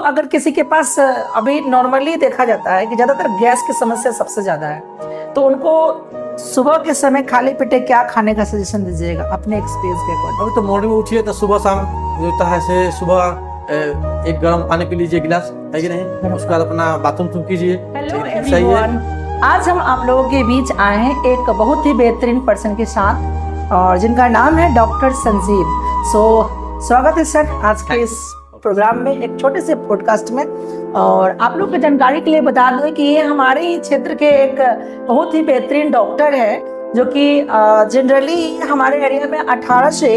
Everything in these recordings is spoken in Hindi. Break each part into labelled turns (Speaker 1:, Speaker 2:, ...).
Speaker 1: अगर किसी के पास अभी नॉर्मली देखा जाता है कि ज़्यादातर गैस की समस्या सबसे ज़्यादा है, तो उनको सुबह के समय खाली पेटे क्या खाने का सजेशन दीजिएगा अपने एक्सपीरियंस के अकॉर्डिंग?
Speaker 2: अभी तो मॉर्निंग में उठिए तो सुबह शाम जो होता है से सुबह एक गर्म पानी पी लीजिए गिलास, है कि नहीं। उसके बाद अपना बाथरूम कीजिए।
Speaker 1: हेलो एवरीवन, आज हम आप लोगों के बीच आए हैं एक बहुत ही बेहतरीन पर्सन के साथ और जिनका नाम है डॉक्टर संजीव। स्वागत है सर आज के इस प्रोग्राम में, एक छोटे से पॉडकास्ट में। और आप लोग की जानकारी के लिए बता दूं कि ये हमारे ही क्षेत्र के एक बहुत ही बेहतरीन डॉक्टर है जो कि जनरली हमारे एरिया में 18 से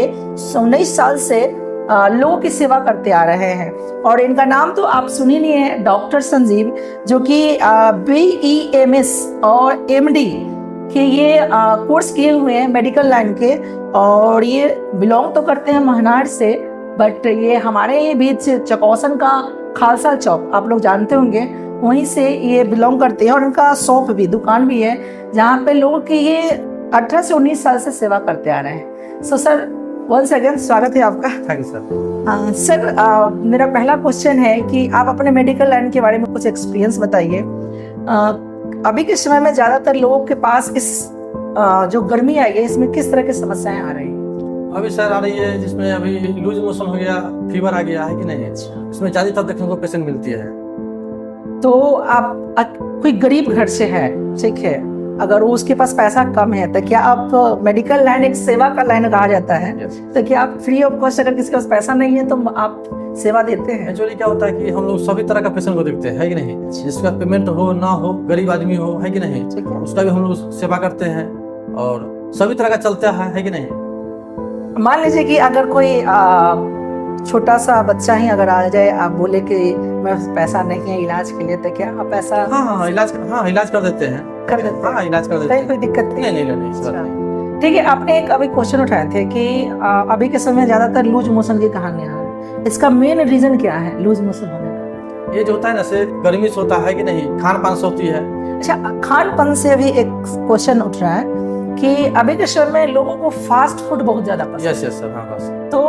Speaker 1: 19 साल से लोगों की सेवा करते आ रहे हैं। और इनका नाम तो आप सुन ही लिए हैं, डॉक्टर संजीव, जो कि BEMS और MD के ये कोर्स किए हुए हैं मेडिकल लाइन के। और ये बिलोंग तो करते हैं महनार से, बट ये हमारे बीच चकौसन का खालसा चौक आप लोग जानते होंगे, वहीं से ये बिलोंग करते हैं। और इनका शॉप भी, दुकान भी है जहाँ पे लोग की ये 18 से 19 साल से सेवा करते आ रहे हैं। सो सर वंस अगेन स्वागत है आपका।
Speaker 2: Thank you sir.
Speaker 1: सर मेरा पहला क्वेश्चन है कि आप अपने मेडिकल लाइन के बारे में कुछ एक्सपीरियंस बताइए। अभी के समय में ज़्यादातर लोगों के पास इस जो गर्मी आई है इसमें किस तरह की समस्याएं आ रही हैं?
Speaker 2: अभी सर आ रही है जिसमें अभी लूज मोशन हो गया, फीवर आ गया, है कि नहीं। इसमें ज्यादातर देखने को पेशेंट मिलती है।
Speaker 1: तो आप कोई गरीब घर से है, ठीक है, अगर उसके पास पैसा कम है तो क्या आप मेडिकल लाइन एक सेवा का लाइन कहा जाता है, तो क्या आप फ्री ऑफ कॉस्ट, अगर किसी के पास पैसा नहीं है तो आप सेवा देते हैं?
Speaker 2: एक्चुअली क्या होता है कि हम लोग सभी तरह का पेशेंट को देखते हैं, है कि नहीं। जिसका पेमेंट हो ना हो, गरीब आदमी हो, है कि नहीं, उसका भी हम लोग सेवा करते हैं और सभी तरह का चलता है कि नहीं।
Speaker 1: मान लीजिए कि अगर कोई छोटा सा बच्चा ही अगर आ जाए, आप बोले कि मैं पैसा नहीं है इलाज के लिए, तो क्या आप पैसा?
Speaker 2: हाँ इलाज कर देते हैं।
Speaker 1: कर देते हैं?
Speaker 2: हाँ इलाज कर देते हैं,
Speaker 1: कोई दिक्कत
Speaker 2: नहीं।
Speaker 1: ठीक है, आपने एक अभी क्वेश्चन उठाए थे कि अभी के समय ज्यादातर लूज मोशन की कहानियां हैं, इसका मेन रीजन क्या है लूज मोशन होने का?
Speaker 2: ये जो होता है ना से गर्मी से होता है कि नहीं, खान पान से होती है।
Speaker 1: अच्छा, खान पान से भी एक क्वेश्चन उठ रहा है कि अभी के समय में लोगों को फास्ट फूड बहुत ज्यादा पसंद है।
Speaker 2: यस सर, हाँ बस।
Speaker 1: तो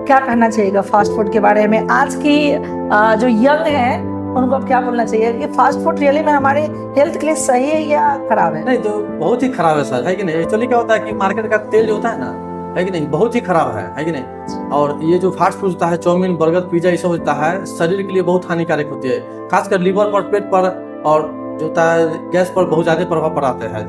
Speaker 1: क्या कहना चाहिएगा फास्ट फूड के बारे में? आज की जो यंग है उनको अब क्या बोलना चाहिए कि फास्ट फूड रियली में हमारे हेल्थ के लिए सही है या खराब है?
Speaker 2: नहीं, तो बहुत ही खराब है सर, है कि नहीं। एक्चुअली क्या होता है कि मार्केट का तेल जो होता है ना, है कि नहीं, बहुत ही खराब है कि नहीं। और ये जो फास्ट फूड होता है, चाउमीन, बर्गर, पिज्जा, ये सब होता है, शरीर के लिए बहुत हानिकारक होती है, खासकर लीवर पर, पेट पर, और जो होता है गैस पर बहुत ज्यादा प्रभाव पड़ाते हैं।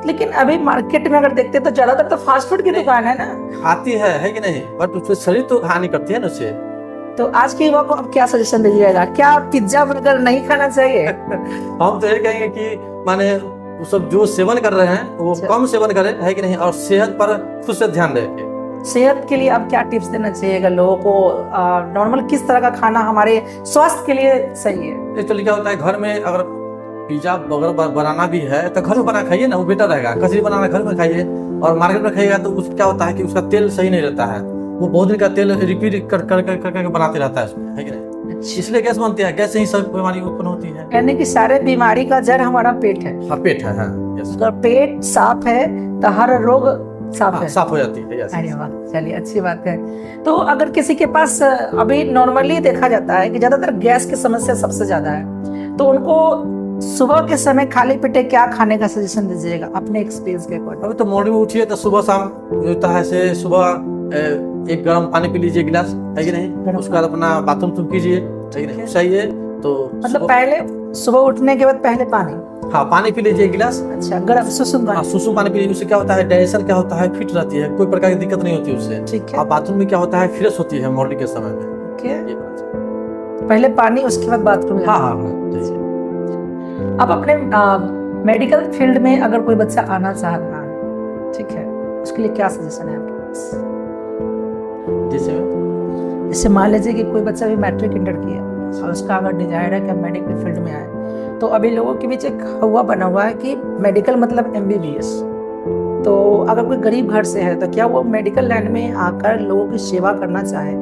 Speaker 1: लेकिन अभी मार्केट में अगर देखते तो ज्यादातर तो फास्ट फूड की दुकान है ना,
Speaker 2: आती है कि नहीं, बट उससे शरीर तो हानि करती है ना उससे।
Speaker 1: तो आज के युवा को अब क्या सजेशन दीजिएगा? क्या पिज्जा बर्गर नहीं खाना चाहिए?
Speaker 2: हम तो ये कहेंगे कि माने वो सब जो सेवन कर रहे हैं वो कम सेवन करें, है कि नहीं, और सेहत पर खुद से ध्यान दें।
Speaker 1: सेहत के लिए अब क्या टिप्स देना चाहिएगा लोगों को? नॉर्मल किस तरह का खाना हमारे स्वास्थ्य के लिए सही है?
Speaker 2: एक्चुअली क्या होता है, घर में अगर पिज्जा बर्गर बनाना भी है तो घर में बना खाइए ना, वो बेटर रहेगा। कचरी बनाना घर में खाइए, और मार्केट में खाइएगा तो उस क्या होता है कि उसका तेल सही नहीं रहता है, वो बहुत दिन का तेल रिपीट कर बनाते रहता है उसमें, है कि नहीं। इसलिए गैस बनती है, गैस से ही सब बीमारी उत्पन्न होती है।
Speaker 1: यानी कि सारे बीमारी का जड़ हमारा पेट है।
Speaker 2: हाँ पेट है, हाँ।
Speaker 1: अगर पेट साफ है तो हर रोग साफ है,
Speaker 2: साफ हो जाती है।
Speaker 1: अरे वाह, चलिए अच्छी बात है। तो अगर किसी के पास अभी नॉर्मली देखा जाता है कि ज्यादातर गैस की समस्या सबसे ज्यादा है, तो उनको सुबह के समय खाली पेटे क्या खाने का सजेशन दीजिएगा अपने एक्सपीरियंस के अकॉर्डिंग?
Speaker 2: अभी तो मॉर्निंग में उठिए तो सुबह शाम जो होता है से सुबह एक गर्म पानी पी लीजिए गिलास, है कि नहीं। उसके बाद अपना बाथरूम कीजिए, है कि नहीं, चाहिए तो
Speaker 1: मतलब पहले सुबह उठने के बाद पहले पानी?
Speaker 2: हाँ, पानी पी लीजिए गिलास।
Speaker 1: अच्छा, गर्म सुसुम पानी?
Speaker 2: सुसुम पानी पी लीजिए। उससे क्या होता है, डाइजेशन क्या होता है, फिट रहती है, कोई प्रकार की दिक्कत नहीं होती उससे।
Speaker 1: ठीक है।
Speaker 2: और बाथरूम में क्या होता है, फ्रेश होती है मॉर्निंग के समय में।
Speaker 1: पहले पानी, उसके बाद बाथरूम?
Speaker 2: हाँ।
Speaker 1: अब अपने मेडिकल फील्ड में अगर कोई बच्चा आना चाहता है, ठीक है, उसके लिए क्या सजेशन है आपके पास? जैसे मान लीजिए कि कोई बच्चा भी मैट्रिक इंटर किया और उसका अगर डिजायर है कि मेडिकल फील्ड में आए, तो अभी लोगों के बीच एक हवा बना हुआ है कि मेडिकल मतलब MBBS। तो अगर कोई गरीब घर से है तो क्या वो मेडिकल लाइन में आकर लोगों की सेवा करना चाहे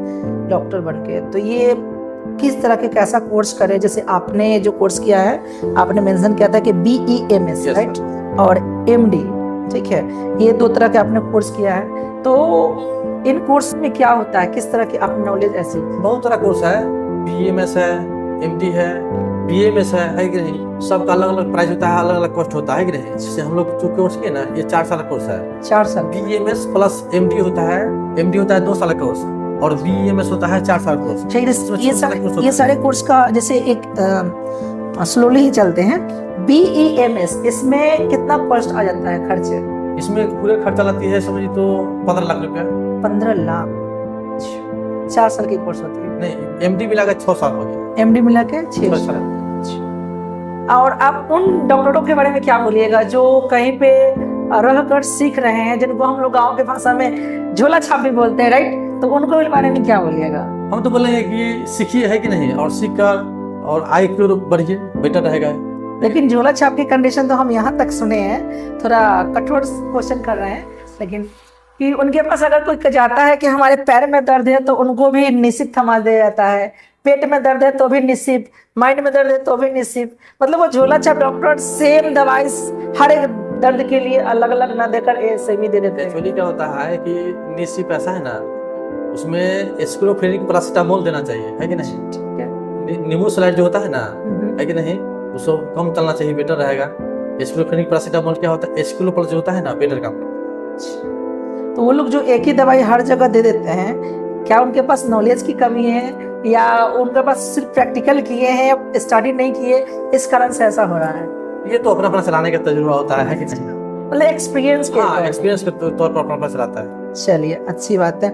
Speaker 1: डॉक्टर बन के, तो ये किस तरह के कैसा कोर्स करे? जैसे आपने जो कोर्स किया है, आपने मेंशन किया था कि BEMS, राइट, और MD, ठीक है, ये 2 तरह के आपने कोर्स किया है। तो इन कोर्स में क्या होता है, किस तरह की आपकी नॉलेज? ऐसी
Speaker 2: बहुत तरह कोर्स है। BMS है, MD है, BMS है कि नहीं, सबका अलग अलग प्राइस होता है, अलग अलग कॉस्ट होता है कि नहीं। जैसे हम लोग जो कोर्स किए ना, ये 4 साल का कोर्स है।
Speaker 1: 4 साल
Speaker 2: BMS प्लस MD होता है, MD होता है 2 साल का कोर्स, और BMS होता है 4 साल का कोर्स।
Speaker 1: ये सारे कोर्स का जैसे एक स्लोली ही चलते हैं। BEMS इसमें कितना कॉस्ट आ जाता है खर्चे?
Speaker 2: इसमें पूरे खर्चा लाती है समझिए तो 15 लाख रुपया।
Speaker 1: 15 लाख 4 साल की कोर्स होती है।
Speaker 2: नहीं, MD मिला के 6 साल हो गया।
Speaker 1: MD मिला के 6 साल। और आप उन डॉक्टरों के बारे में क्या बोलिएगा जो कहीं पे रहकर सीख रहे हैं, जिनको हम लोग गाँव के भाषा में झोला छाप भी बोलते हैं, राइट? तो उनको इस बारे में क्या बोलिएगा?
Speaker 2: हम तो बोलेंगे कि सीखिए है कि नहीं, और सीख कर और आय की ओर बढ़िए, बेटर रहेगा।
Speaker 1: लेकिन झोला छाप की कंडीशन तो हम यहाँ तक सुने हैं, थोड़ा कठोर क्वेश्चन कर रहे हैं, लेकिन कि उनके पास अगर कोई जाता है कि हमारे पैर में दर्द है तो उनको भी निश्चित थमा दिया जाता है, पेट में दर्द है तो भी निश्चित, माइंड में दर्द है तो भी निश्चित। मतलब वो झोला छाप डॉक्टर सेम दवाई हर एक दर्द के लिए अलग अलग ना देकर ऐसे भी दे देते हैं।
Speaker 2: एक्चुअली क्या होता है कि निश्चित पैसा है ना, उसमें एस्क्लोफेनिक पैरासिटामोल देना चाहिए, है कि नहीं। नींबू स्लाइड जो होता है ना, है कि नहीं, उसको कम चलना चाहिए, बेटर रहेगा। एस्क्लोफेनिक पैरासिटामोल क्या होता है, एस्क्लोपल जो होता है ना, बेटर काम।
Speaker 1: तो वो लोग जो एक ही दवाई हर जगह दे देते हैं, क्या उनके पास नॉलेज की कमी है या उनके पास सिर्फ प्रैक्टिकल किए हैं, स्टडी नहीं किए, इस कारण से ऐसा हो रहा है?
Speaker 2: ये तो अपना अपना चलाने का तजुर्बा होता है कि नहीं,
Speaker 1: मतलब एक्सपीरियंस
Speaker 2: एक्सपीरियंस के तौर पर अपना अपना चलाता है।
Speaker 1: चलिए, अच्छी बात है।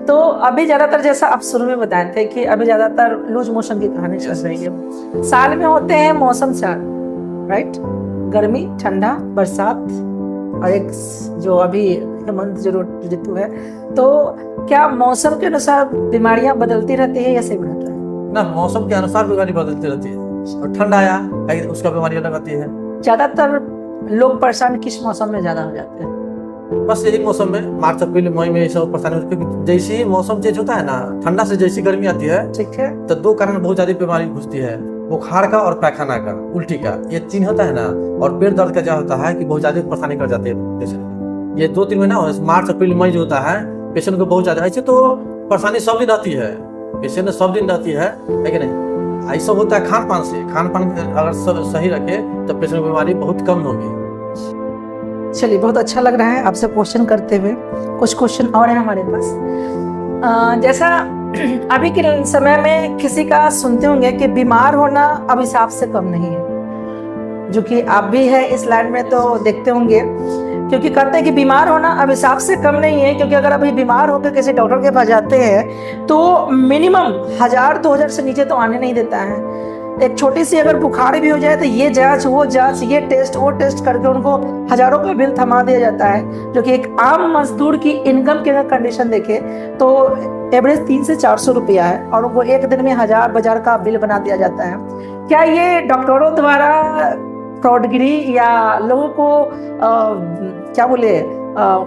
Speaker 1: तो अभी ज्यादातर जैसा आप शुरू में बताए थे कि अभी ज्यादातर लूज मोशन की कहानी चल रही है। साल में होते हैं मौसम 4, राइट? गर्मी, ठंडा, बरसात और एक जो अभी हेमंत जो ऋतु है। तो क्या मौसम के अनुसार बीमारियां बदलती रहती है या सेम रहता है?
Speaker 2: ना, मौसम के अनुसार बीमारी बदलती रहती है। और ठंड आया उसका बीमारी अलग आती है।
Speaker 1: ज्यादातर लोग परेशान किस मौसम में ज्यादा हो जाते हैं?
Speaker 2: बस यही मौसम में, मार्च अप्रैल मई में ये सब परेशानी होती है, क्योंकि जैसे ही मौसम चेंज होता है ना, ठंडा से जैसी गर्मी आती है,
Speaker 1: ठीक है,
Speaker 2: तो 2 कारण बहुत ज्यादा बीमारी घुसती है, बुखार का और पैखाना का, उल्टी का। ये 3 होता है ना, और पेट दर्द का क्या होता है कि बहुत ज्यादा परेशानी कर जाती है पेशेंट। ये 2-3 महीना, मार्च अप्रैल मई जो होता है, पेशेंट को बहुत ज्यादा, ऐसे तो परेशानी सब दिन रहती है, पेशेंट सब दिन रहती है कि नहीं। ऐसा होता है खान पान से, खान पान अगर सही रखे तो पेशेंट की बीमारी बहुत कम होगी।
Speaker 1: चलिए, बहुत अच्छा लग रहा है आपसे क्वेश्चन करते हुए। कुछ क्वेश्चन और है हमारे पास। जैसा अभी के समय में किसी का सुनते होंगे कि बीमार होना अभिशाप से कम नहीं है, जो कि आप भी है इस लाइन में तो देखते होंगे, क्योंकि कहते हैं कि बीमार होना अभिशाप से कम नहीं है। क्योंकि अगर अभी बीमार होकर किसी डॉक्टर के पास जाते हैं तो मिनिमम 1000-2000 से नीचे तो आने नहीं देता है। एक छोटी सी अगर बुखार भी हो जाए तो ये जांच वो जांच, ये टेस्ट वो टेस्ट करके उनको हजारों का बिल थमा दिया जाता है, जो कि एक आम मजदूर की इनकम की अगर कंडीशन देखे तो एवरेज 300 से 400 रुपया है, और उनको एक दिन में 1000 का बिल बना दिया जाता है। क्या ये डॉक्टरों द्वारा फ्रॉडगिरी या लोगों को क्या बोले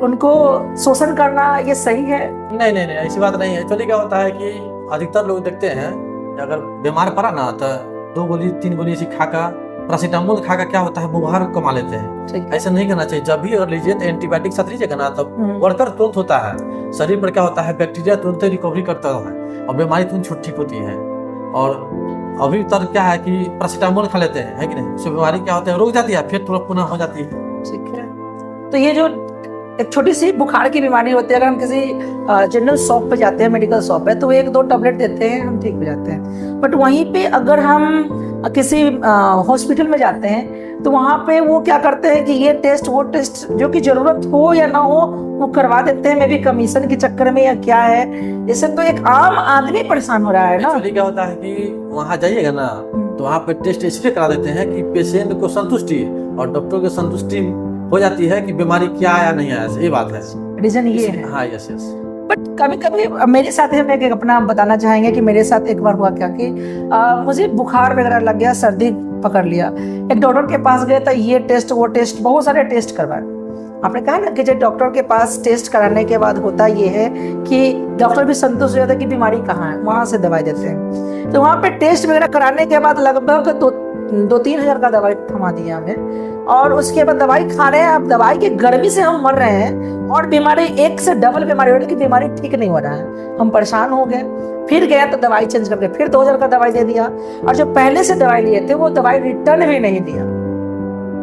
Speaker 1: उनको शोषण करना ये सही है?
Speaker 2: नहीं नहीं नहीं, ऐसी बात नहीं है। एक्चुअली क्या होता है कि अधिकतर लोग देखते हैं, अगर बीमार पड़ा ना तो 2 गोली 3 गोली ऐसी खाकर, पैरासिटामोल खाकर क्या होता है, बुखार कमा लेते हैं। ऐसा नहीं करना चाहिए। जब भी अगर लीजिए तो एंटीबायोटिक साथ लीजिएगा ना, तब बढ़कर तुरंत होता है शरीर पर क्या होता है, बैक्टीरिया तुरंत रिकवरी करता है और बीमारी तुरंत ठीक होती है। और अभी तक क्या है कि पैरासिटामोल खा लेते हैं, है कि नहीं, उससे बीमारी क्या होता है, रुक जाती है, फिर तुरंत पुनः हो जाती है।
Speaker 1: ठीक है, तो ये जो एक छोटी सी बुखार की बीमारी होती है, अगर हम किसी जनरल शॉप पे जाते हैं, मेडिकल शॉप है, तो 1-2 टैबलेट देते हैं, हम ठीक हो जाते हैं। बट वहीं पे अगर हम किसी हॉस्पिटल में जाते हैं तो वहाँ पे वो क्या करते हैं कि ये टेस्ट वो टेस्ट, जो कि जरूरत हो या ना हो वो करवा देते हैं, मे बी कमीशन के चक्कर में या क्या है। इससे तो एक आम आदमी परेशान हो रहा है ना।
Speaker 2: एक्चुअली क्या होता है कि वहाँ जाइएगा ना तो वहाँ पे टेस्ट इसलिए करा देते हैं कि पेशेंट को संतुष्टि और डॉक्टर को संतुष्टि हो जाती है कि बीमारी क्या आया नहीं आया, ये बात है,
Speaker 1: रीजन ये है।
Speaker 2: हाँ, यस यस।
Speaker 1: बट कभी कभी मेरे साथ हम एक अपना बताना चाहेंगे कि मेरे साथ एक बार हुआ क्या कि मुझे बुखार वगैरह लग गया, सर्दी पकड़ लिया, एक डॉक्टर के पास गए तो ये टेस्ट वो टेस्ट, बहुत सारे टेस्ट करवाए। आपने कहा ना कि जब डॉक्टर के पास टेस्ट कराने के बाद होता ये है कि डॉक्टर भी संतुष्ट हो जाता है कि बीमारी कहाँ है, वहाँ से दवाई देते हैं। तो वहाँ पे टेस्ट वगैरह कराने के बाद लगभग 2-3 हजार का दवाई थमा दिया हमें, और उसके बाद दवाई खा रहे हैं। अब दवाई की गर्मी से हम मर रहे हैं और बीमारी एक से डबल बीमारी हो रही है कि बीमारी ठीक नहीं हो रहा है। हम परेशान हो गए, फिर गया तो दवाई चेंज करके फिर 2000 का दवाई दे दिया, और जो पहले से दवाई लिए थे वो दवाई रिटर्न भी नहीं दिया।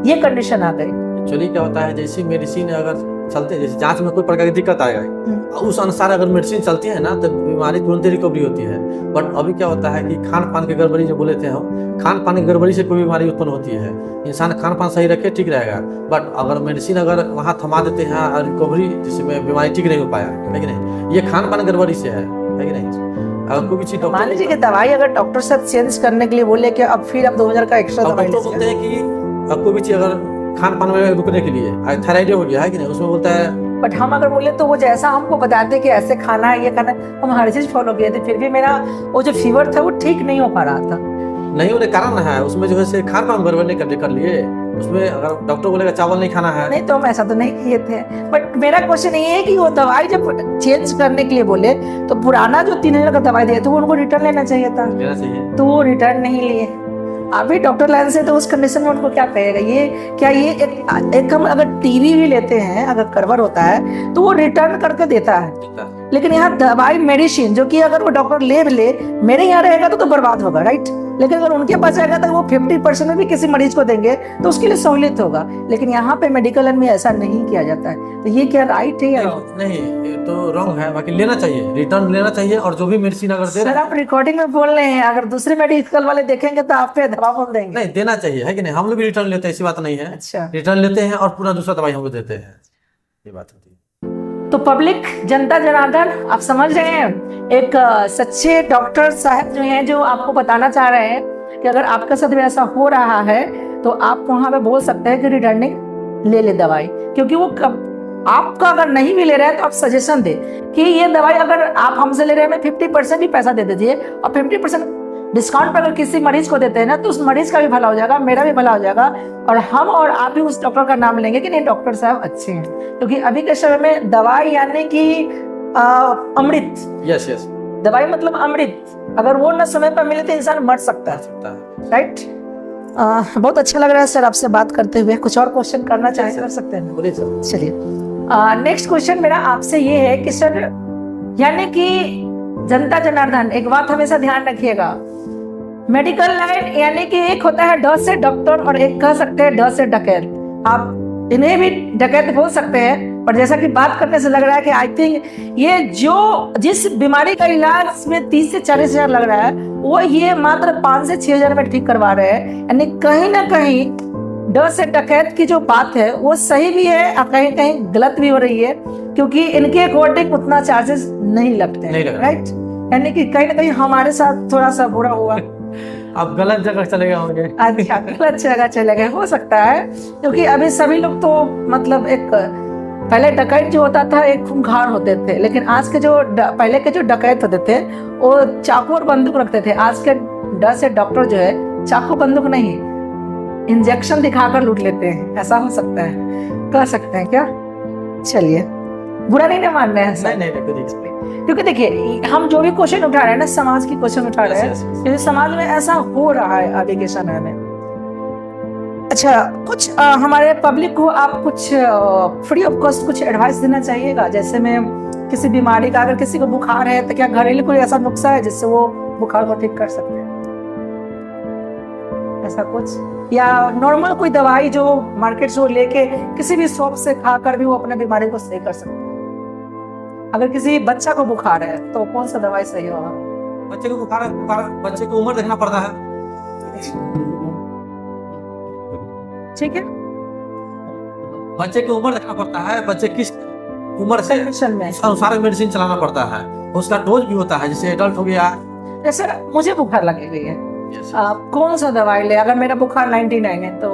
Speaker 1: ये कंडीशन आ गई।
Speaker 2: एक्चुअली क्या होता है, जैसी मेडिसिन अगर चलते हैं, जैसे जांच में कोई प्रकार की दिक्कत आएगा, उस अनुसार अगर मेडिसिन चलती है ना तो बीमारी तुरंत रिकवरी होती है। बट अभी क्या होता है कि खान पान की गड़बड़ी जो बोले थे हम, खान पान की गड़बड़ी से कोई बीमारी उत्पन्न होती है। इंसान खान पान सही रखे ठीक रहेगा, बट अगर मेडिसिन अगर वहाँ थमा देते हैं और रिकवरी जिसमें बीमारी ठीक नहीं हो पाया, है कि नहीं, ये खान पान गड़बड़ी से है कि नहीं। अगर कोई भी चीज
Speaker 1: मान लीजिए कि दवाई अगर डॉक्टर साहब चेंज करने के लिए बोले कि अब फिर 2000 का एक्स्ट्रा दवाई
Speaker 2: डॉक्टर बोलते हैं कि कोई भी चीज अगर खान पान में रुकने के लिए, थायराइड हो गया है कि नहीं, उसमें बोलता है।
Speaker 1: बट हम अगर बोले तो वो जैसा हमको बताते कि ऐसे खाना है, ये खाना है, हम हर चीज फॉलो किए थे, फिर भी मेरा वो जो फीवर था वो ठीक नहीं हो पा रहा था।
Speaker 2: नहीं होने कारण है उसमें जो है से खान पान गड़बड़ नहीं कर लिए। उसमें अगर डॉक्टर बोलेगा चावल नहीं खाना है,
Speaker 1: नहीं तो हम ऐसा तो नहीं किए थे। बट मेरा क्वेश्चन ये है कि वो दवाई जब चेंज करने के लिए बोले तो पुराना जो 3000 का दवाई दिया तो वो उनको रिटर्न लेना चाहिए था,
Speaker 2: लेना चाहिए,
Speaker 1: तो वो रिटर्न नहीं लिए। अभी डॉक्टर लाइन से तो उस कंडीशन में उनको क्या कहेगा? ये क्या ये एक हम अगर टीवी भी लेते हैं, अगर कवर होता है तो वो रिटर्न करके देता है, लेकिन यहाँ दवाई मेडिसिन जो कि अगर वो डॉक्टर ले मेरे यहाँ रहेगा तो बर्बाद होगा, राइट। लेकिन अगर उनके पास जाएगा तो वो 50% में भी किसी मरीज को देंगे तो उसके लिए सहूलियत होगा। लेकिन यहाँ पे मेडिकल लाइन में ऐसा नहीं किया जाता है, तो ये क्या राइट है या
Speaker 2: नहीं? ये तो रॉन्ग है। बाकी लेना चाहिए, रिटर्न लेना चाहिए, और जो भी मेडिसिन अगर दे
Speaker 1: सर आप रिकॉर्डिंग में बोल रहे हैं, अगर दूसरे मेडिकल वाले देखेंगे तो आप पे दवा बोल देंगे।
Speaker 2: नहीं, देना चाहिए, है कि नहीं। हम लोग भी रिटर्न लेते हैं, ऐसी बात नहीं है।
Speaker 1: अच्छा,
Speaker 2: रिटर्न लेते हैं और पूरा दूसरा दवाई हमको देते हैं, ये बात होती है।
Speaker 1: तो पब्लिक जनता जनार्दन आप समझ रहे हैं, एक सच्चे डॉक्टर साहब जो हैं जो आपको बताना चाह रहे हैं कि अगर आपके साथ भी ऐसा हो रहा है तो आप वहां पे बोल सकते हैं कि रिटर्निंग ले दवाई, क्योंकि वो आपका अगर नहीं भी ले रहे हैं तो आप सजेशन दे कि ये दवाई अगर आप हमसे ले रहे हैं 50% भी पैसा दे दीजिए, और 50% डिस्काउंट पर अगर किसी मरीज को देते हैं ना तो उस मरीज का भी भला हो जाएगा, मेरा भी भला हो जाएगा, और हम और आप भी उस डॉक्टर का नाम लेंगे कि नहीं डॉक्टर साहब अच्छे हैं। क्योंकि अभी के समय में दवाई यानी कि अमृत,
Speaker 2: यस यस,
Speaker 1: दवाई मतलब अमृत, अगर वो न समय पर मिले तो इंसान मर सकता है, राइट। बहुत अच्छा लग रहा है सर आपसे बात करते हुए। कुछ और क्वेश्चन करना चाहे कर सकते हैं?
Speaker 2: बोलिए सर।
Speaker 1: चलिए, नेक्स्ट क्वेश्चन मेरा आपसे ये है कि सर यानी कि जनता जनार्दन एक बात हमेशा ध्यान रखिएगा, मेडिकल लाइन यानी कि एक होता है ड से डॉक्टर और एक कह सकते हैं ड से डकैत। आप इन्हें भी डकैत बोल सकते हैं, पर जैसा कि बात करने से लग रहा है कि आई थिंक ये जो जिस बीमारी का इलाज में 30 से 40 हजार लग रहा है वो ये मात्र 5 से 6 हजार में ठीक करवा रहे हैं। यानी कहीं ना कहीं ड से डकैत की जो बात है वो सही भी है और कहीं कहीं गलत भी हो रही है, क्योंकि इनके अकॉर्डिंग उतना चार्जेस नहीं लगते हैं, राइट। यानी कि कहीं ना कहीं हमारे साथ थोड़ा सा बुरा हुआ,
Speaker 2: आप गलत जगह चले गए होंगे।
Speaker 1: अच्छा, गलत जगह चले गए, हो सकता है, क्योंकि अभी सभी लोग तो मतलब एक पहले डकैत जो होता था एक खूंखार होते थे, लेकिन आज के जो पहले के जो डकैत होते थे वो चाकू और बंदूक रखते थे। आज के ड से डॉक्टर जो है चाकू बंदूक नहीं, इंजेक्शन दिखाकर लूट लेते हैं। ऐसा हो सकता है, कह सकते हैं क्या? चलिए, बुरा नहीं ना मान रहे हैं?
Speaker 2: नहीं,
Speaker 1: क्योंकि देखिए हम जो भी क्वेश्चन उठा रहे हैं ना समाज की क्वेश्चन उठा रहे हैं, क्योंकि समाज में ऐसा हो रहा है अभी के समय में। अच्छा, कुछ हमारे पब्लिक को आप कुछ फ्री ऑफ कॉस्ट कुछ एडवाइस देना चाहिएगा? जैसे में किसी बीमारी का अगर किसी को बुखार है तो क्या घरेलू कोई ऐसा नुस्खा है जिससे वो बुखार को ठीक कर सकते हैं, ऐसा कुछ? या नॉर्मल कोई दवाई जो मार्केट से लेके किसी भी शॉप से खाकर भी वो अपने बीमारी को सही कर सकते हैं? अगर किसी बच्चा को बुखार है तो कौन सा दवाई सही होगा?
Speaker 2: बच्चे को बुखार है, बच्चे को उम्र देखना पड़ता है,
Speaker 1: ठीक है,
Speaker 2: बच्चे की उम्र देखना पड़ता है, बच्चे किस उम्र से अनुसार मेडिसिन चलाना पड़ता है, उसका डोज भी होता है। जैसे एडल्ट हो गया,
Speaker 1: जैसे मुझे बुखार लगी हुई है, आप कौन सा दवाई ले? अगर मेरा बुखार 99 है तो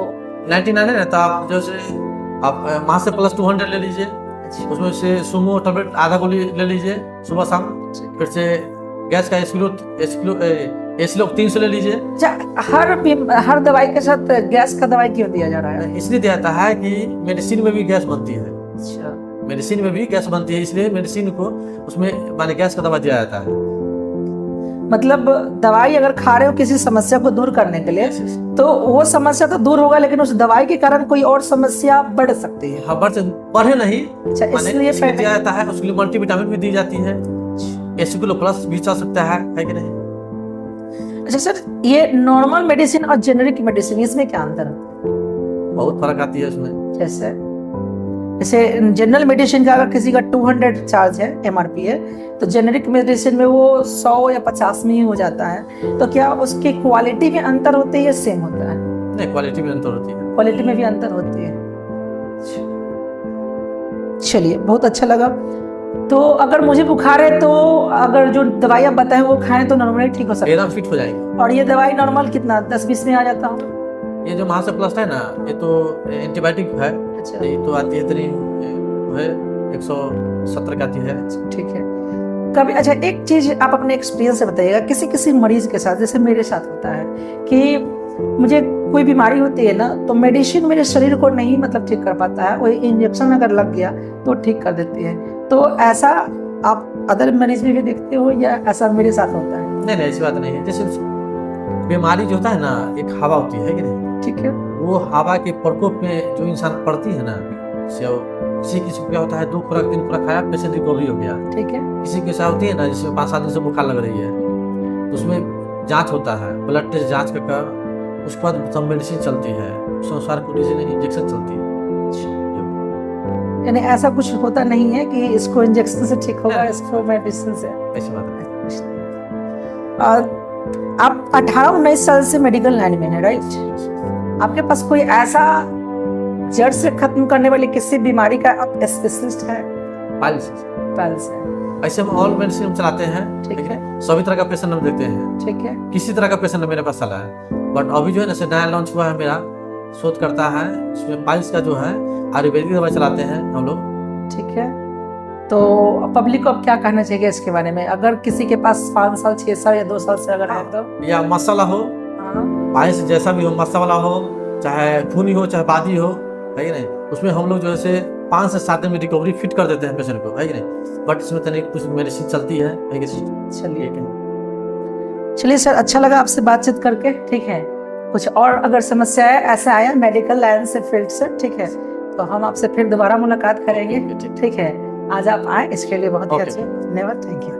Speaker 2: 99 है तो आप जैसे आप माँ से प्लस 200 ले लीजिए, उसमें से सुमो टेबलेट आधा गोली ले लीजिए सुबह शाम, फिर से गैस का एसिलो 300 ले लीजिए।
Speaker 1: हर दवाई के साथ गैस का दवाई क्यों दिया जा रहा है?
Speaker 2: इसलिए दिया जाता है कि मेडिसिन में भी गैस बनती है।
Speaker 1: अच्छा,
Speaker 2: मेडिसिन में भी गैस बनती है, इसलिए मेडिसिन को उसमें माने गैस का दवा दिया जाता है।
Speaker 1: मतलब दवाई अगर खा रहे हो किसी समस्या को दूर करने के लिए, तो वो समस्या तो दूर होगा, लेकिन उस दवाई के कारण कोई और समस्या बढ़ सकती है।
Speaker 2: हाँ, बढ़े नहीं।
Speaker 1: अच्छा,
Speaker 2: माने
Speaker 1: इसलिए
Speaker 2: इसमें दिया जाता है, उसके लिए मल्टीविटामिन भी दी जाती है, एसिकुलो प्लस भी चल सकता है कि नहीं।
Speaker 1: अच्छा सर, ये नॉर्मल मेडिसिन और जेनेरिक मेडिसिन, इसमें क्या अंतर है?
Speaker 2: बहुत फर्क आती है उसमें।
Speaker 1: जैसे जनरल मेडिसिन का अगर किसी का 200 चार्ज है, एमआरपी है, तो जेनेरिक मेडिसिन में वो 100 या 50 में ही हो जाता है। तो क्या उसकी क्वालिटी में अंतर होती है या सेम होता है?
Speaker 2: नहीं, क्वालिटी में अंतर होती है।
Speaker 1: क्वालिटी में भी अंतर होती है। चलिए, बहुत अच्छा लगा। तो अगर मुझे बुखार है तो अगर जो दवाई आप बताएं वो खाएं तो नॉर्मली ठीक हो सकता है?
Speaker 2: एकदम फिट हो जाएगी।
Speaker 1: और ये दवाई नॉर्मल कितना 10-20 में आ जाता हो?
Speaker 2: ये जो महासे प्लस है ना, ये तो एंटीबायोटिक है।
Speaker 1: अच्छा,
Speaker 2: ये तो आती है इतनी है 170 का आती है।
Speaker 1: ठीक है। कभी अच्छा, एक चीज आप अपने एक्सपीरियंस से बताइएगा, किसी किसी मरीज के साथ, जैसे मेरे साथ होता है कि मुझे कोई बीमारी होती है ना, तो मेडिसिन मेरे शरीर को नहीं मतलब ठीक कर पाता है, वही इंजेक्शन अगर लग गया तो ठीक कर देती है। तो ऐसा आप अदर मरीज में भी देखते हो या ऐसा मेरे साथ होता है?
Speaker 2: नहीं, ऐसी बात नहीं है। जैसे बीमारी जो होता है ना, एक हवा होती है कि नहीं,
Speaker 1: ठीक है।
Speaker 2: वो हवा के प्रकोप में जो इंसान पड़ती है ना, किसी किसी को क्या होता है, 2 खुराक 3 खुराक खाया, पेशेंट रिकवरी हो गया।
Speaker 1: ठीक है।
Speaker 2: किसी की ऐसा होती है ना, जिसमें 5-7 दिन से बुखार लग रही है, तो उसमें जांच होता है, ब्लड टेस्ट जांच कर उसके बाद सब मेडिसिन चलती है, उस अनुसार इंजेक्शन चलती है।
Speaker 1: यानी ऐसा कुछ होता नहीं है कि इसको इंजेक्शन से ठीक होगा, इसको मेडिसिन से?
Speaker 2: ऐसी बात नहीं।
Speaker 1: आप 18-19 साल से मेडिकल लाइन में है, राइट? आपके पास कोई ऐसा जड़ से खत्म करने वाली किसी बीमारी का आप स्पेशलिस्ट है? पाइल्स है।
Speaker 2: ऐसे हम ऑल मेडिसिन हम चलाते हैं,
Speaker 1: ठीक है।
Speaker 2: सभी तरह का पेशेंट हम देखते हैं।
Speaker 1: ठीक है।
Speaker 2: किसी तरह का पेशेंट मेरे पास चला है, बट अभी जो है ना, नया लॉन्च हुआ है, मेरा शोध करता है इसमें पाइल्स का जो है आयुर्वेदिक दवाई चलाते हैं हम लोग। ठीक है।
Speaker 1: तो पब्लिक को अब क्या कहना चाहिए इसके बारे में, अगर किसी के पास 5 साल 6 साल या 2 साल से अगर है तो?
Speaker 2: या मसाला हो, पाइल्स जैसा भी हो, मसाला हो, चाहे खूनी हो, चाहे बादी हो, है कि नहीं, उसमें हम लोग जो है 5 से 7 दिन में रिकवरी फिट कर देते हैं पेशेंट को, है कि नहीं। बट इसमें तनिक कुछ मेडिसिन चलती है कि नहीं।
Speaker 1: चलिए सर, अच्छा लगा आपसे बातचीत करके। ठीक है, कुछ और अगर समस्या है ऐसा आया मेडिकल लाइन से, फील्ड से, ठीक है, तो हम आपसे फिर दोबारा मुलाकात करेंगे। ठीक है, आज आप आए इसके लिए बहुत ही अच्छा, धन्यवाद, थैंक यू।